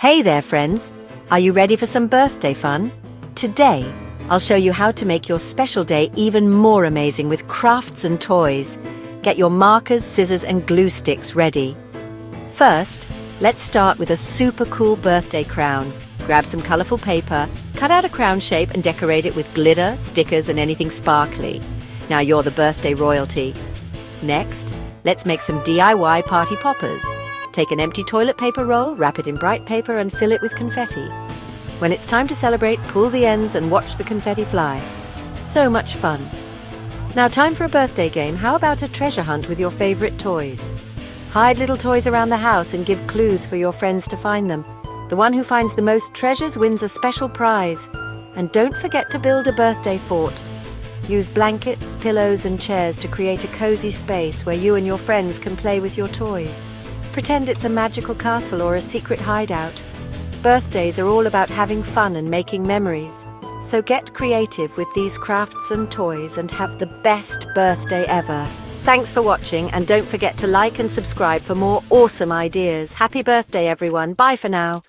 Hey there, friends! Are you ready for some birthday fun? Today, I'll show you how to make your special day even more amazing with crafts and toys. Get your markers, scissors, and glue sticks ready. First, let's start with a super cool birthday crown. Grab some colorful paper, cut out a crown shape and decorate it with glitter, stickers, and anything sparkly. Now you're the birthday royalty. Next, let's make some DIY party poppers. Take an empty toilet paper roll, wrap it in bright paper and fill it with confetti. When it's time to celebrate, pull the ends and watch the confetti fly. So much fun. Now time for a birthday game. How about a treasure hunt with your favorite toys? Hide little toys around the house and give clues for your friends to find them. The one who finds the most treasures wins a special prize. And don't forget to build a birthday fort. Use blankets, pillows and chairs to create a cozy space where you and your friends can play with your toys. Pretend it's a magical castle or a secret hideout. Birthdays are all about having fun and making memories. So get creative with these crafts and toys and have the best birthday ever. Thanks for watching, and don't forget to like and subscribe for more awesome ideas. Happy birthday, everyone. Bye for now.